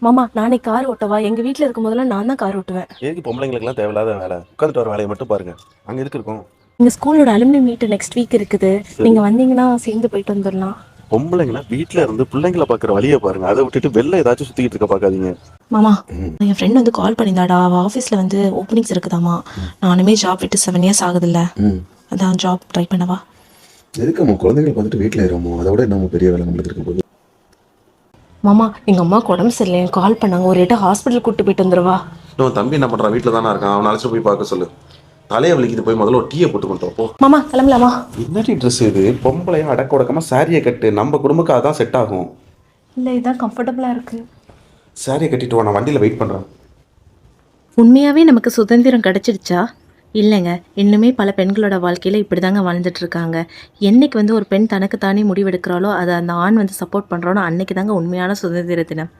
மாமா நானே car Ottawa? எங்க வீட்ல இருக்கும் போதெல்லாம் நான் தான் கார் ஓட்டுவேன். எதுக்கு பொம்பளைங்களுக்குலாம் தேவையில்லாத வேலை? உட்காந்துட்டு வர வேலையை மட்டும் பாருங்க. அங்க எதுக்கு இருக்கும்? எங்க ஸ்கூலோட அலுமினி மீட் நெக்ஸ்ட் வீக் இருக்குது. சரி. நீங்க வந்தீங்கன்னா சேர்ந்து போயிட்டு வந்துடலாம். பொம்பளைங்களா வீட்டுல இருந்து பிள்ளைங்களை பாக்குற வழியை பாருங்க. அதை விட்டுட்டு வெளில ஏதாச்சும் சுத்திக்கிட்டு இருக்க பாக்காதீங்க. மாமா, ம். என் ஃப்ரெண்ட் வந்து கால் பண்ணியிருந்தாடா. அவள் ஆஃபீஸில் வந்து ஓப்பனிங்ஸ் இருக்குதாமா. நானுமே ஜாப் விட்டு 7 years ஆகுதுல்ல. ம். அதான் ஜாப் ட்ரை பண்ணவா? எதுக்கு நம்ம குழந்தைகளை பார்த்துட்டு வீட்டில் இருமோ? அதை விட நம்ம பெரிய வேலை நம்மளுக்கு இருக்க போகுது. மாமா, எங்கள் அம்மாவுக்கு உடம்பு சரியில்லை, கால் பண்ணாங்க. ஒரு ரேட்டாக ஹாஸ்பிட்டல் கூப்பிட்டு போயிட்டு வந்துடுவா. இன்னும் தம்பி என்ன பண்றான்? வீட்டில் தானே இருக்கான். அவனை அழைச்சிட்டு போய் பார்க்க சொல்லு. தலையை வலிக்குது, போய் முதல்ல ஒரு டீயை போட்டு கொண்டு வா, போ. மாமா கிளம்பலாமா? என்னடி ட்ரெஸ் இது? பொம்பளையா அடக்க உடக்கமா சாரியை கட்டு. நம்ம குடும்பக்கு அதான் செட் ஆகும். இல்லை, இதுதான் கம்ஃபர்டபுளாக இருக்குது. சாரியை கட்டிட்டு வா, நான் வண்டியில் வெயிட் பண்ணுறேன். உண்மையாகவே நமக்கு சுதந்திரம் கிடைச்சிடுச்சா? இல்லைங்க, இன்னுமே பல பெண்களோட வாழ்க்கையில் இப்படி தாங்க வாழ்ந்துட்டு இருக்காங்க. என்னைக்கு வந்து ஒரு பெண் தனக்கு தானே முடிவெடுக்கிறாளோ, அதை அந்த ஆண் வந்து சப்போர்ட் பண்ணுறானோ அன்னைக்கு தாங்க உண்மையான சுதந்திர தினம்.